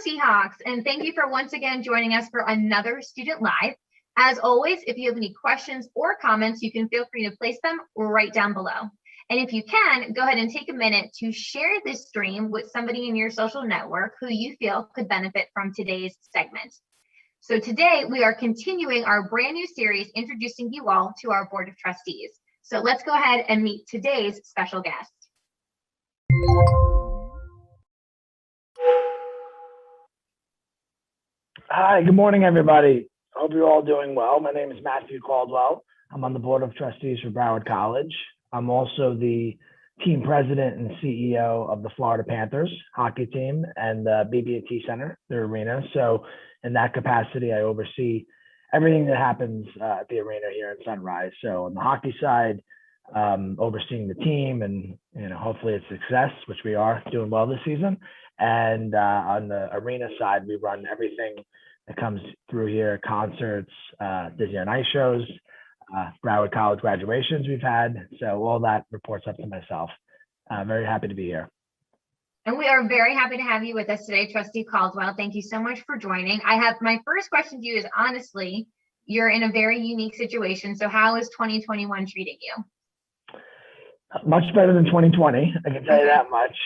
Seahawks, and thank you for once again joining us for another Student Live. As always, if you have any questions or comments, you can feel free to place them right down below. And if you can, go ahead and take a minute to share this stream with somebody in your social network who you feel could benefit from today's segment. So today we are continuing our brand new series, introducing you all to our Board of Trustees. So let's go ahead and meet today's special guest. Hi, good morning, everybody. I hope you're all doing well. My name is Matt Caldwell. I'm on the Board of Trustees for Broward College. I'm also the team president and CEO of the Florida Panthers hockey team and the BB&T Center, their arena. So in that capacity, I oversee everything that happens at the arena here in Sunrise. So on the hockey side, overseeing the team and hopefully it's success, which we are doing well this season. And on the arena side, we run everything that comes through here: concerts, Disney on Ice shows, Broward College graduations we've had. So all that reports up to myself. Very happy to be here. And we are very happy to have you with us today, Trustee Caldwell. Thank you so much for joining. I have my first question to you is, honestly, you're in a very unique situation. So how is 2021 treating you? Much better than 2020, I can tell you that much.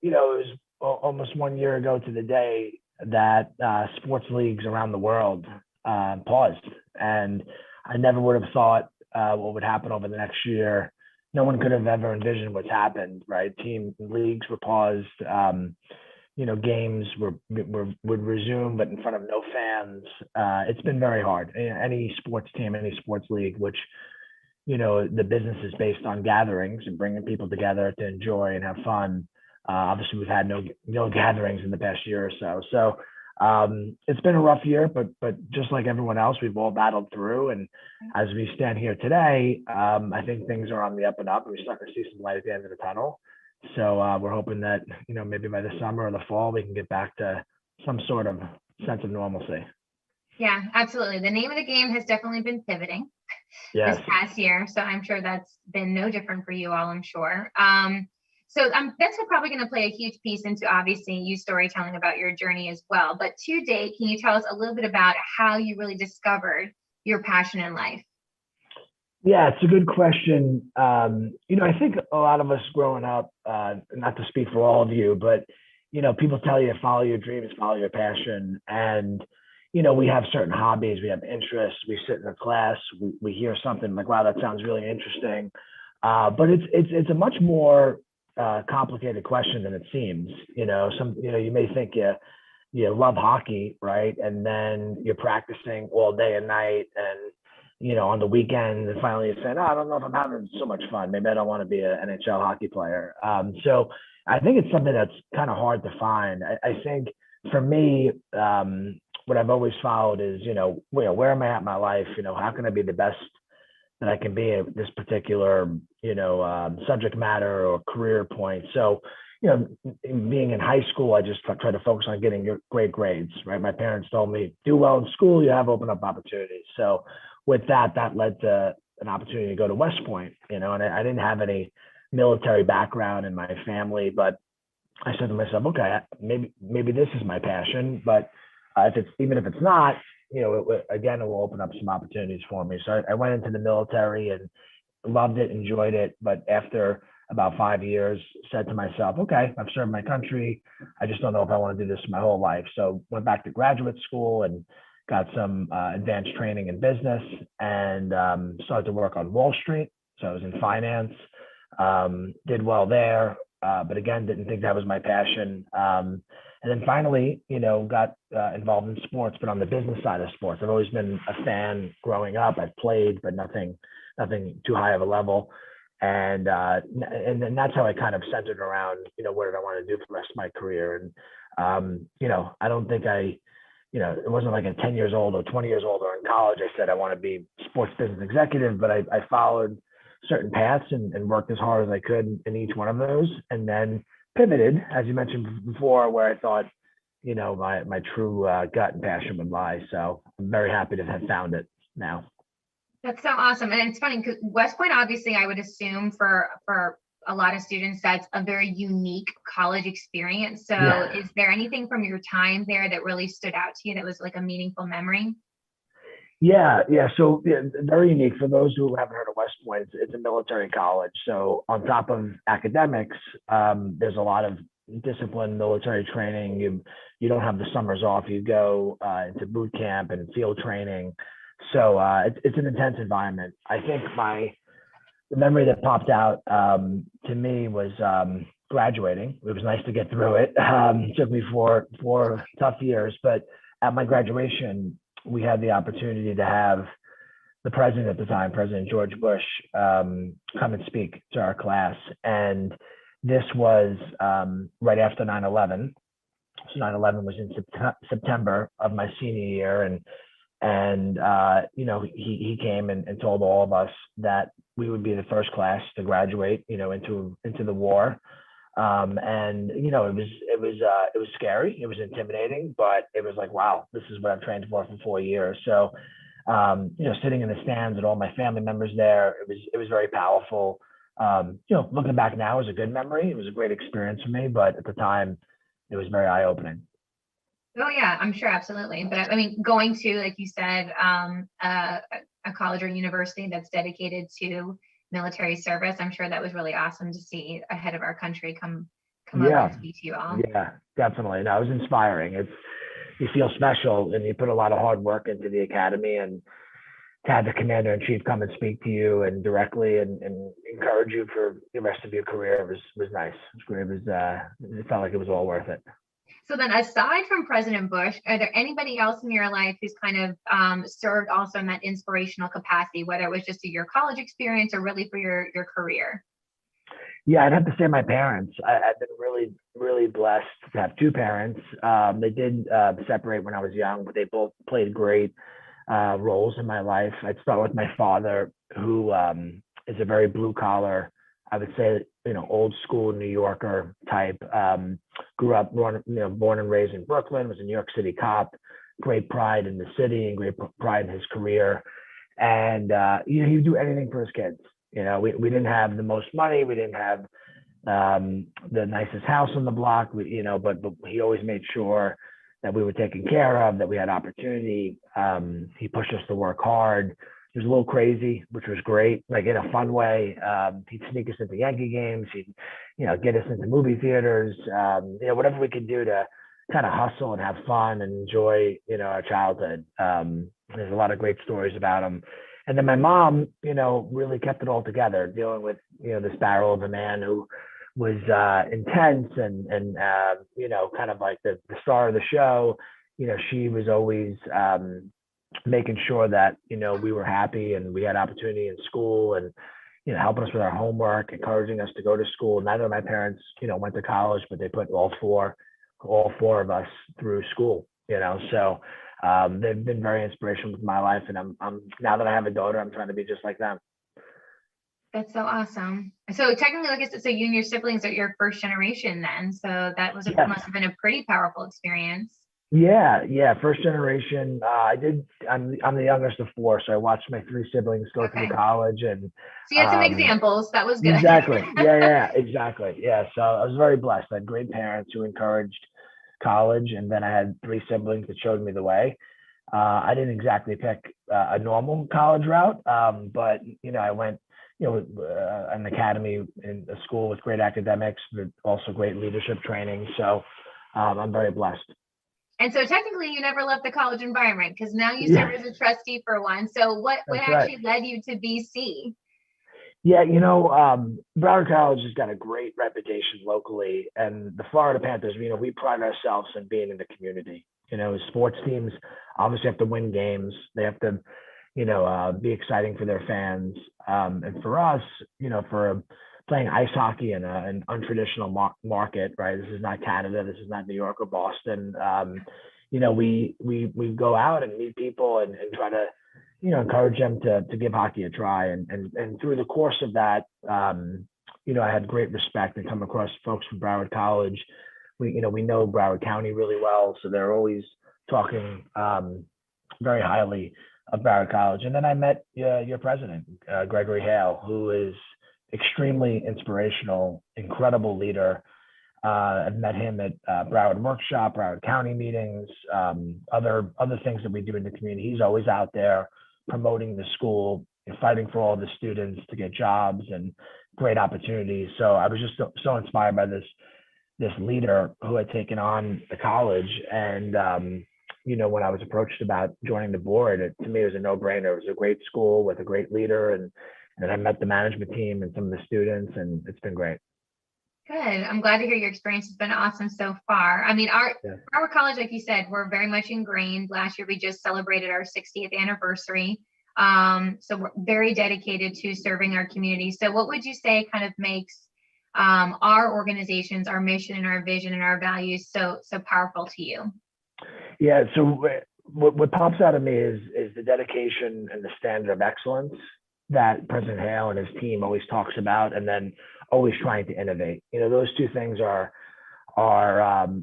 It was almost 1 year ago to the day that sports leagues around the world paused. And I never would have thought what would happen over the next year. No one could have ever envisioned what's happened, right? Team leagues were paused. Games would resume, but in front of no fans. It's been very hard. Any sports team, any sports league, which the business is based on gatherings and bringing people together to enjoy and have fun. Obviously, we've had no gatherings in the past year or so. So it's been a rough year, but just like everyone else, we've all battled through. And as we stand here today, I think things are on the up and up. We're starting to see some light at the end of the tunnel. So we're hoping that maybe by the summer or the fall we can get back to some sort of sense of normalcy. Yeah, absolutely. The name of the game has definitely been pivoting. Yes. This past year. So I'm sure that's been no different for you all, I'm sure. So that's probably going to play a huge piece into, obviously, you storytelling about your journey as well. But to date, can you tell us a little bit about how you really discovered your passion in life? Yeah, it's a good question. I think a lot of us growing up, not to speak for all of you, but, people tell you follow your dreams, follow your passion. And we have certain hobbies, we have interests, we sit in a class, we hear something like, wow, that sounds really interesting. But it's a much more complicated question than it seems. You may think you love hockey, right? And then you're practicing all day and night and, on the weekend, and finally you say, no, I don't know if I'm having so much fun. Maybe I don't want to be an NHL hockey player. So I think it's something that's kind of hard to find. I think for me, what I've always followed is, where am I at in my life? How can I be the best that I can be at this particular, subject matter or career point? So, being in high school, I just try to focus on getting your great grades, right? My parents told me, do well in school, you have open up opportunities. So with that led to an opportunity to go to West Point, and I didn't have any military background in my family, but I said to myself, okay, maybe this is my passion, but even if it's not, it will open up some opportunities for me. So I went into the military and loved it, enjoyed it. But after about 5 years, said to myself, okay, I've served my country. I just don't know if I want to do this my whole life. So went back to graduate school and got some advanced training in business and started to work on Wall Street. So I was in finance, did well there, but again, didn't think that was my passion. And then finally, got involved in sports, but on the business side of sports. I've always been a fan growing up. I've played, but nothing too high of a level. And then that's how I kind of centered around, what did I want to do for the rest of my career? And, I don't think it wasn't like at 10 years old or 20 years old or in college, I said I want to be sports business executive, but I followed certain paths and worked as hard as I could in each one of those. And then pivoted, as you mentioned before, where I thought, my true gut and passion would lie. So I'm very happy to have found it now. That's so awesome. And it's funny because West Point, obviously, I would assume for a lot of students, that's a very unique college experience. So Yeah. is there anything from your time there that really stood out to you that was like a meaningful memory? Yeah. So yeah, very unique for those who haven't heard of West Point. It's a military college. So on top of academics, there's a lot of discipline, military training. You don't have the summers off. You go into boot camp and field training. So it's an intense environment. I think the memory that popped out to me was graduating. It was nice to get through it. It took me four tough years, but at my graduation, we had the opportunity to have the president at the time, President George Bush, come and speak to our class. And this was right after 9/11. So 9/11 was in September of my senior year, and he came and told all of us that we would be the first class to graduate, into the war. And it was scary, it was intimidating, but it was like, wow, this is what I've trained for 4 years. So sitting in the stands with all my family members there, it was very powerful. Looking back now is a good memory. It was a great experience for me, but at the time it was very eye-opening. Oh yeah, I'm sure, absolutely. But I mean, going to, like you said, a college or university that's dedicated to military service, I'm sure that was really awesome to see a head of our country come over and Yeah, speak to you all. yeah, definitely. No, it was inspiring. You feel special, and you put a lot of hard work into the academy, and to have the commander in chief come and speak to you and directly and encourage you for the rest of your career was nice. It was great. It felt like it was all worth it. So then, aside from President Bush, are there anybody else in your life who's kind of served also in that inspirational capacity, whether it was just your college experience or really for your career? Yeah, I'd have to say my parents. I've been really, really blessed to have two parents. They did separate when I was young, but they both played great roles in my life. I'd start with my father, who is a very blue collar, I would say, old school New Yorker type. Grew up, born and raised in Brooklyn, was a New York City cop, great pride in the city and great pride in his career. And, he would do anything for his kids. We didn't have the most money. We didn't have the nicest house on the block, but he always made sure that we were taken care of, that we had opportunity. He pushed us to work hard. He was a little crazy, which was great, like in a fun way. He'd sneak us into Yankee games. He'd, get us into movie theaters. Whatever we could do to kind of hustle and have fun and enjoy, our childhood. There's a lot of great stories about him. And then my mom, really kept it all together, dealing with, this barrel of a man who was intense and kind of like the star of the show. She was always making sure that we were happy and we had opportunity in school, and helping us with our homework, encouraging us to go to school. Neither of my parents went to college, but they put all four of us through school. So they've been very inspirational in my life, and I'm now that I have a daughter, I'm trying to be just like them. That's so awesome. So technically, like I said, so you and your siblings are your first generation then. So that was Yes. must have been a pretty powerful experience. Yeah. First generation. I'm the youngest of four, so I watched my three siblings go through college, and so you had some examples. That was good. Exactly. Yeah, exactly. Yeah. So I was very blessed. I had great parents who encouraged college, and then I had three siblings that showed me the way. I didn't exactly pick a normal college route, but I went, an academy in a school with great academics, but also great leadership training. So I'm very blessed. And so technically you never left the college environment, because now you serve as a trustee for one. So what actually led you to BC? Yeah, Broward College has got a great reputation locally, and the Florida Panthers, we pride ourselves in being in the community. Sports teams obviously have to win games. They have to, be exciting for their fans. And for us, for playing ice hockey in an untraditional market, right? This is not Canada. This is not New York or Boston. We go out and meet people and try to, encourage them to give hockey a try. And through the course of that, I had great respect and come across folks from Broward College. We know Broward County really well, so they're always talking very highly of Broward College. And then I met your president, Gregory Hale, who is extremely inspirational, incredible leader. I've met him at Broward Workshop, Broward County meetings, other things that we do in the community. He's always out there promoting the school and fighting for all the students to get jobs and great opportunities. So I was just so inspired by this leader who had taken on the college. And when I was approached about joining the board, to me it was a no-brainer. It was a great school with a great leader, and I met the management team and some of the students, and it's been great. Good. I'm glad to hear your experience has been awesome so far. I mean, our college, like you said, we're very much ingrained. Last year, we just celebrated our 60th anniversary. So we're very dedicated to serving our community. So what would you say kind of makes our organizations, our mission and our vision and our values so powerful to you? Yeah. So what pops out of me is the dedication and the standard of excellence that President Hale and his team always talks about, and then always trying to innovate. Those two things are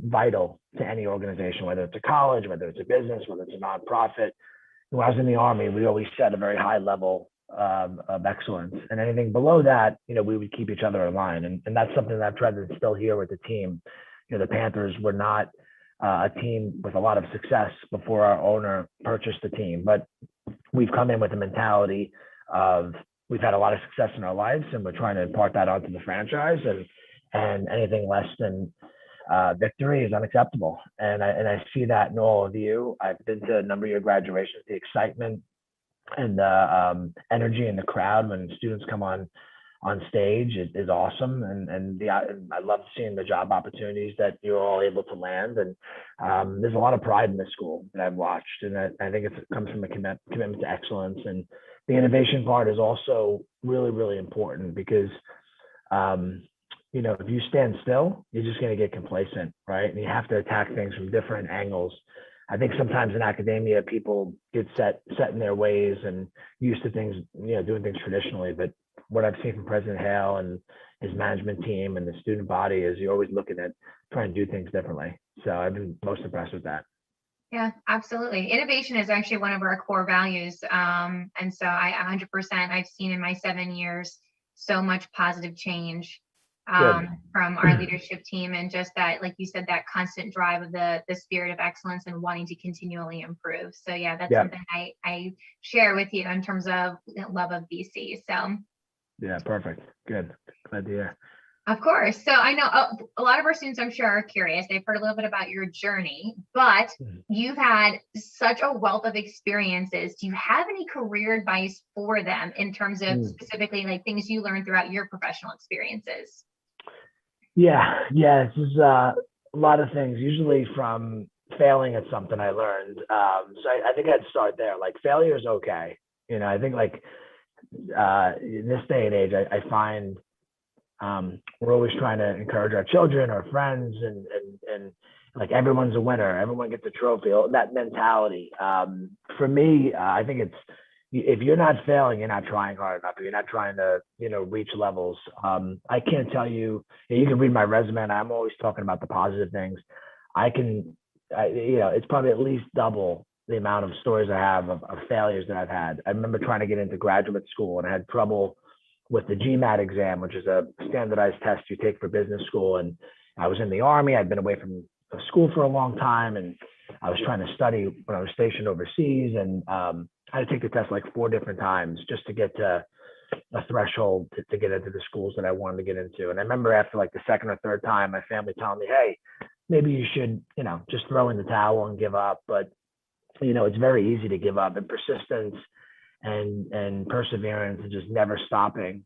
vital to any organization, whether it's a college, whether it's a business, whether it's a nonprofit. When I was in the Army, we always set a very high level of excellence, and anything below that, we would keep each other in line. And that's something that I've tried to instill here with the team. The Panthers were not a team with a lot of success before our owner purchased the team, but we've come in with a mentality of we've had a lot of success in our lives, and we're trying to impart that onto the franchise, and anything less than victory is unacceptable. And I see that in all of you. I've been to a number of your graduations. The excitement and the energy in the crowd when students come on stage is awesome, and I love seeing the job opportunities that you're all able to land. And there's a lot of pride in the school that I've watched, and I think it comes from a commitment to excellence. And the innovation part is also really, really important, because if you stand still, you're just going to get complacent, right? And you have to attack things from different angles. I think sometimes in academia, people get set in their ways and used to things, doing things traditionally. But what I've seen from President Hale and his management team and the student body is you're always looking at trying to do things differently. So I've been most impressed with that. Yeah, absolutely. Innovation is actually one of our core values. And so I 100%, I've seen in my 7 years so much positive change from our leadership team, and just that, like you said, that constant drive of the spirit of excellence and wanting to continually improve. So yeah, that's something I share with you in terms of love of BC. So yeah, perfect. Good. Glad to hear. Of course. So I know a lot of our students, I'm sure, are curious. They've heard a little bit about your journey, but you've had such a wealth of experiences. Do you have any career advice for them in terms of specifically like things you learned throughout your professional experiences? Yeah. This is a lot of things, usually from failing at something I learned. So I think I'd start there. Like, failure is okay. I think like in this day and age, I find we're always trying to encourage our children, our friends, and like everyone's a winner, everyone gets a trophy, that mentality. For me, I think it's, if you're not failing, you're not trying hard enough. You're not trying to, reach levels. I can't tell you, you can read my resume, and I'm always talking about the positive things. It's probably at least double the amount of stories I have of failures that I've had. I remember trying to get into graduate school, and I had trouble with the GMAT exam, which is a standardized test you take for business school. And I was in the Army. I'd been away from school for a long time, and I was trying to study when I was stationed overseas. And I had to take the test like 4 different times just to get to a threshold to get into the schools that I wanted to get into. And I remember after like the second or third time, my family telling me, hey, maybe you should, just throw in the towel and give up. But, it's very easy to give up, and persistence and perseverance and just never stopping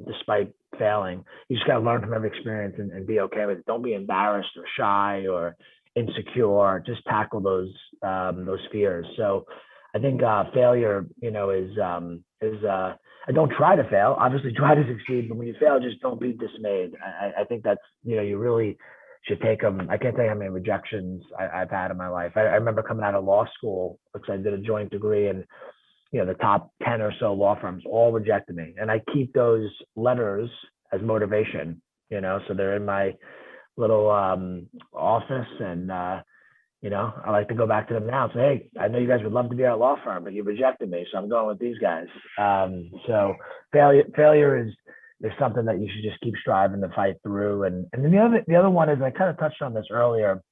despite failing. You just got to learn from every experience and be okay with it. Don't be embarrassed or shy or insecure. Just tackle those fears. So I think failure, is I don't try to fail. Obviously, try to succeed, but when you fail, just don't be dismayed. I think that's, you really should take them. I can't tell you how many rejections I've had in my life. I remember coming out of law school because I did a joint degree, and the top 10 or so law firms all rejected me. And I keep those letters as motivation, so they're in my little office. And, I like to go back to them now and say, hey, I know you guys would love to be our law firm, but you rejected me, so I'm going with these guys. So failure is, there's something that you should just keep striving to fight through. And then the other one is, I kind of touched on this earlier.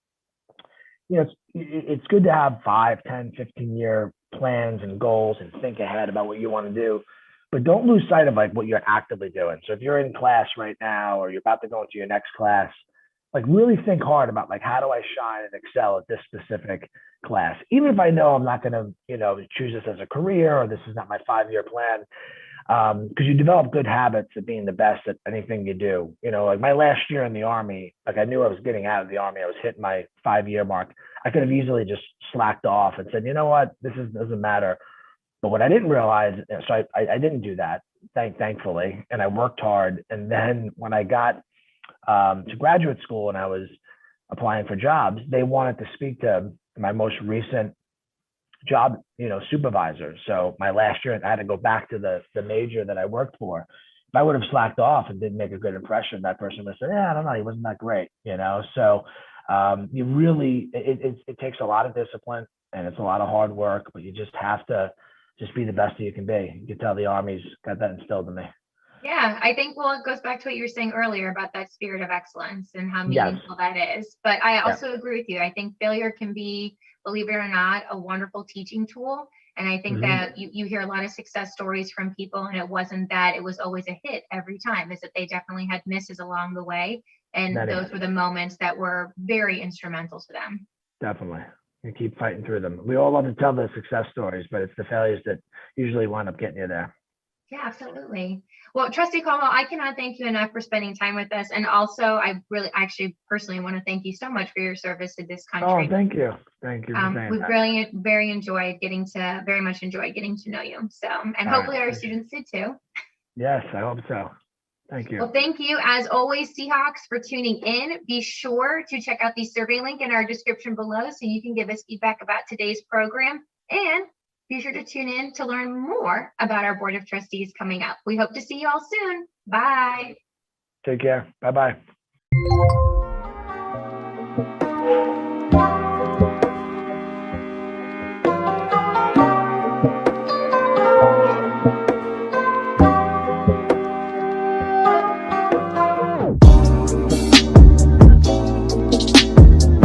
It's good to have 5, 10, 15-year plans and goals and think ahead about what you want to do, but don't lose sight of like what you're actively doing. So if you're in class right now, or you're about to go into your next class, like really think hard about like, how do I shine and excel at this specific class? Even if I know I'm not going to, choose this as a career, or this is not my 5-year plan, because you develop good habits of being the best at anything you do. Like my last year in the Army, like I knew I was getting out of the Army. I was hitting my 5-year mark. I could have easily just slacked off and said, you know what, doesn't matter. But what I didn't realize, so I didn't do that, thankfully, and I worked hard. And then when I got to graduate school and I was applying for jobs, they wanted to speak to my most recent job, supervisor. So my last year, I had to go back to the major that I worked for. If I would have slacked off and didn't make a good impression, that person would have said, yeah, I don't know, he wasn't that great, So you really, it takes a lot of discipline and it's a lot of hard work, but you just have to just be the best that you can be. You can tell the Army's got that instilled in me. Yeah, I think, well, it goes back to what you were saying earlier about that spirit of excellence and how Yes. meaningful that is. But I also agree with you. I think failure can be, believe it or not, a wonderful teaching tool. And I think that you hear a lot of success stories from people, and it wasn't that it was always a hit every time, is that they definitely had misses along the way. And those were the moments that were very instrumental to them. Definitely. You keep fighting through them. We all love to tell the success stories, but it's the failures that usually wind up getting you there. Yeah, absolutely. Well, Trustee Caldwell, I cannot thank you enough for spending time with us. And also, I really actually personally want to thank you so much for your service to this country. Oh, thank you. Thank you. We've really very much enjoyed getting to know you. So, and hopefully our students did too. Yes, I hope so. Thank you. Well, thank you as always, Seahawks, for tuning in. Be sure to check out the survey link in our description below so you can give us feedback about today's program. And be sure to tune in to learn more about our Board of Trustees coming up. We hope to see you all soon. Bye. Take care. Bye-bye.